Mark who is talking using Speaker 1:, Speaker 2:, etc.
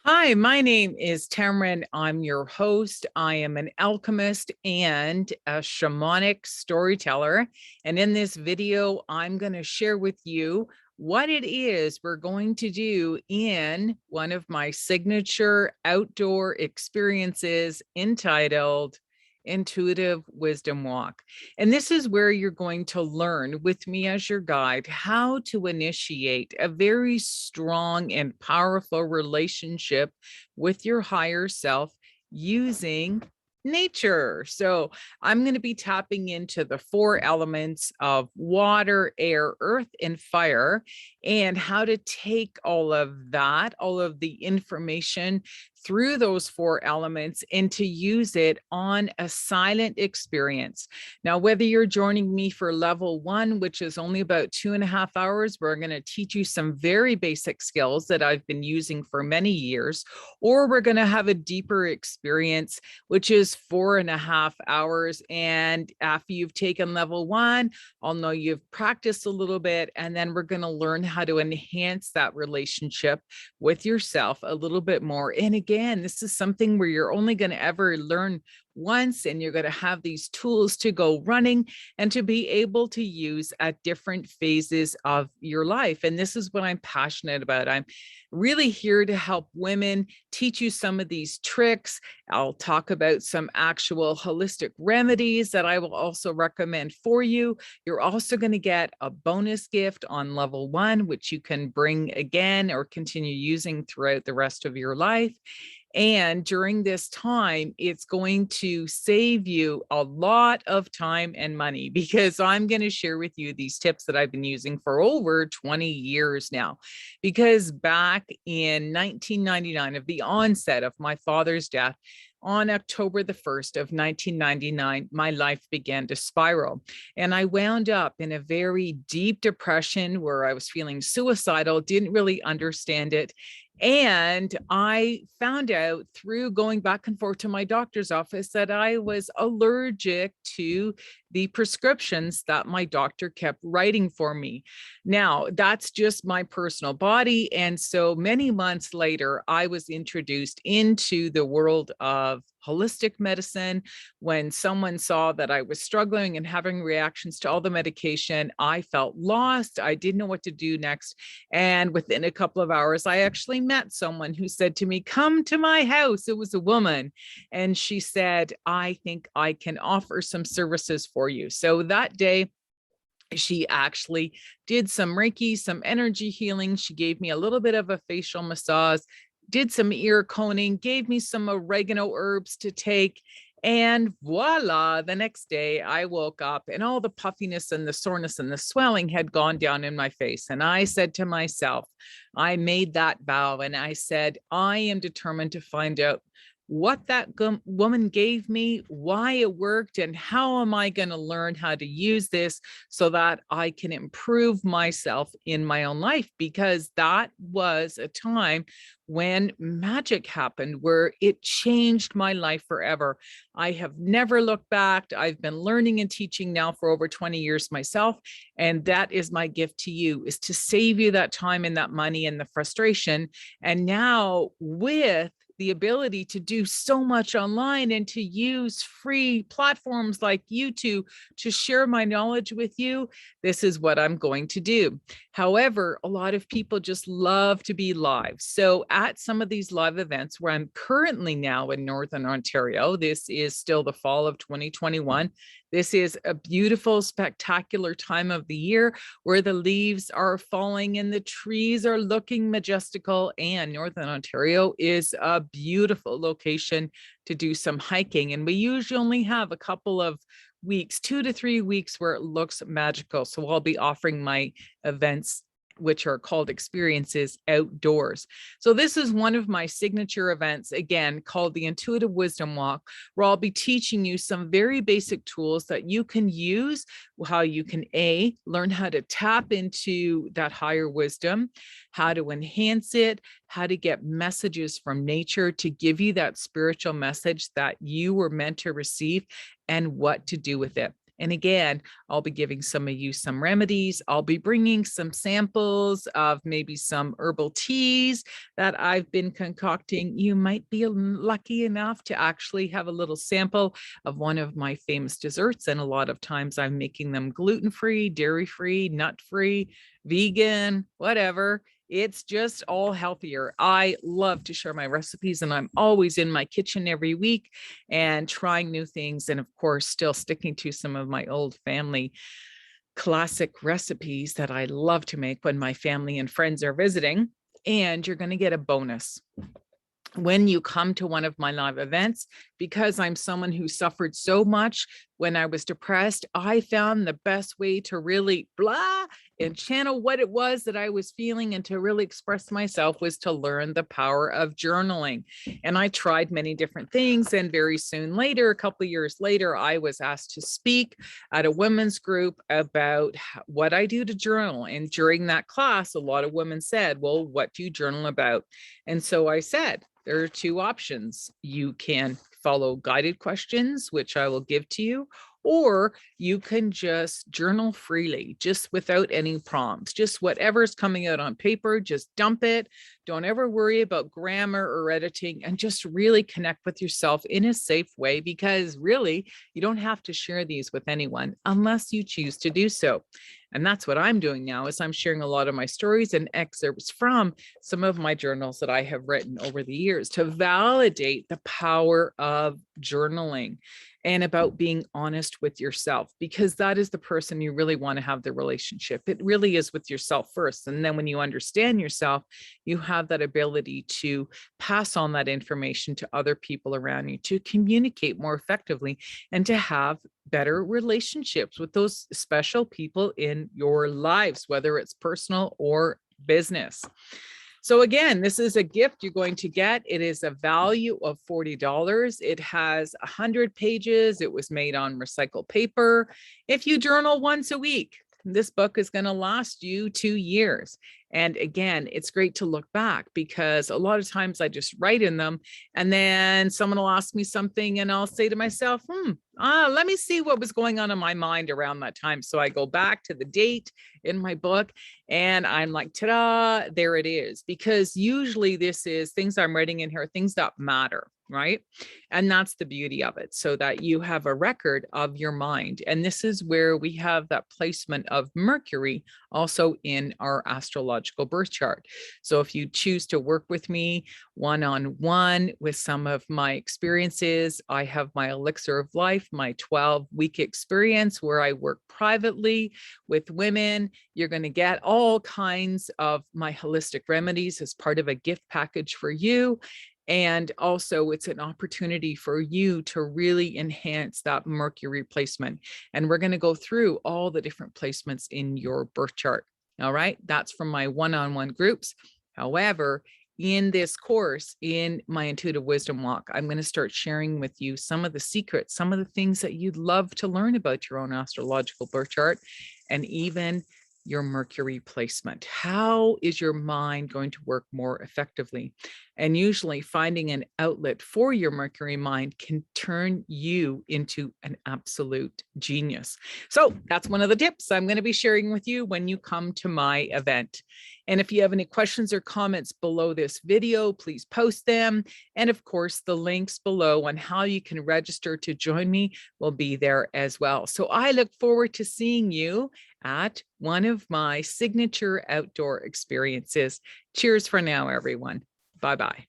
Speaker 1: Hi, my name is Tammeron. I'm your host. I am an alchemist and a shamanic storyteller. And in this video, I'm going to share with you what it is we're going to do in one of my signature outdoor experiences entitled Intuitive Wisdom Walk. And this is where you're going to learn with me as your guide how to initiate a very strong and powerful relationship with your higher self using nature. So I'm going to be tapping into the four elements of water, air, earth, and fire, and how to take all of that, all of the information through those four elements and to use it on a silent experience. Now, whether you're joining me for level one, which is only about 2.5 hours, we're going to teach you some very basic skills that I've been using for many years, or we're going to have a deeper experience, which is 4.5 hours. And after you've taken level one, I'll know you've practiced a little bit, and then we're going to learn how to enhance that relationship with yourself a little bit more. And again, this is something where you're only going to ever learn once, and you're going to have these tools to go running and to be able to use at different phases of your life. And this is what I'm passionate about. I'm really here to help women, teach you some of these tricks. I'll talk about some actual holistic remedies that I will also recommend for you. You're also going to get a bonus gift on level one, which you can bring again or continue using throughout the rest of your life. And during this time, it's going to save you a lot of time and money, because I'm going to share with you these tips that I've been using for over 20 years now. Because back in 1999, of the onset of my father's death, on October the 1st of 1999, my life began to spiral. And I wound up in a very deep depression where I was feeling suicidal, didn't really understand it. And I found out through going back and forth to my doctor's office that I was allergic to the prescriptions that my doctor kept writing for me. Now, that's just my personal body. And so many months later, I was introduced into the world of holistic medicine. When someone saw that I was struggling and having reactions to all the medication, I felt lost. I didn't know what to do next. And within a couple of hours, I actually met someone who said to me, "Come to my house." It was a woman. And she said, "I think I can offer some services for you." So that day, she actually did some Reiki, some energy healing. She gave me a little bit of a facial massage, did some ear coning, gave me some oregano herbs to take. And voila, the next day I woke up and all the puffiness and the soreness and the swelling had gone down in my face. And I said to myself, I made that vow and I said, I am determined to find out what that woman gave me, why it worked, and how am I going to learn how to use this so that I can improve myself in my own life. Because that was a time when magic happened, where it changed my life forever. I have never looked back. I've been learning and teaching now for over 20 years myself. And that is my gift to you, is to save you that time and that money and the frustration. And now, with the ability to do so much online and to use free platforms like YouTube to share my knowledge with you, this is what I'm going to do. However, a lot of people just love to be live. So at some of these live events where I'm currently now in Northern Ontario, this is still the fall of 2021. This is a beautiful, spectacular time of the year where the leaves are falling and the trees are looking majestical. And Northern Ontario is a beautiful location to do some hiking. And we usually only have a couple of weeks, 2 to 3 weeks, where it looks magical. So I'll be offering my events, which are called experiences, outdoors. So this is one of my signature events, again, called the Intuitive Wisdom Walk, where I'll be teaching you some very basic tools that you can use, how you can learn how to tap into that higher wisdom, how to enhance it, how to get messages from nature to give you that spiritual message that you were meant to receive, and what to do with it. And again, I'll be giving some of you some remedies. I'll be bringing some samples of maybe some herbal teas that I've been concocting. You might be lucky enough to actually have a little sample of one of my famous desserts. And a lot of times I'm making them gluten-free, dairy-free, nut-free, vegan, whatever. It's just all healthier. I love to share my recipes, and I'm always in my kitchen every week and trying new things. And of course, still sticking to some of my old family classic recipes that I love to make when my family and friends are visiting. And you're going to get a bonus when you come to one of my live events, because I'm someone who suffered so much when I was depressed. I found the best way to really blah and channel what it was that I was feeling and to really express myself was to learn the power of journaling. And I tried many different things. And very soon later, a couple of years later, I was asked to speak at a women's group about what I do to journal. And during that class, a lot of women said, well, what do you journal about? And so I said, there are two options. You can follow guided questions, which I will give to you, or you can just journal freely, just without any prompts, just whatever's coming out on paper, just dump it. Don't ever worry about grammar or editing, and just really connect with yourself in a safe way, because really you don't have to share these with anyone unless you choose to do so. And that's what I'm doing now, is I'm sharing a lot of my stories and excerpts from some of my journals that I have written over the years to validate the power of journaling and about being honest with yourself, because that is the person you really want to have the relationship. It really is with yourself first. And then when you understand yourself, you have that ability to pass on that information to other people around you, to communicate more effectively, and to have better relationships with those special people in your lives, whether it's personal or business. So again, this is a gift you're going to get. It is a value of $40. It has 100 pages. It was made on recycled paper. If you journal once a week, this book is going to last you 2 years. And again, it's great to look back, because a lot of times I just write in them and then someone will ask me something and I'll say to myself, let me see what was going on in my mind around that time. So I go back to the date in my book and I'm like, ta-da, there it is. Because usually this is things I'm writing in here, things that matter, right? And that's the beauty of it, so that you have a record of your mind. And this is where we have that placement of Mercury also in our astrological birth chart. So if you choose to work with me one-on-one with some of my experiences, I have my Elixir of Life, my 12-week experience where I work privately with women. You're going to get all kinds of my holistic remedies as part of a gift package for you. And also it's an opportunity for you to really enhance that Mercury placement. And we're going to go through all the different placements in your birth chart. All right. That's from my one-on-one groups. However, in this course, in my Intuitive Wisdom Walk, I'm going to start sharing with you some of the secrets, some of the things that you'd love to learn about your own astrological birth chart, and even your Mercury placement. How is your mind going to work more effectively? And usually finding an outlet for your Mercury mind can turn you into an absolute genius. So that's one of the tips I'm going to be sharing with you when you come to my event. And if you have any questions or comments below this video, please post them. And of course, the links below on how you can register to join me will be there as well. So I look forward to seeing you at one of my signature outdoor experiences. Cheers for now, everyone. Bye-bye.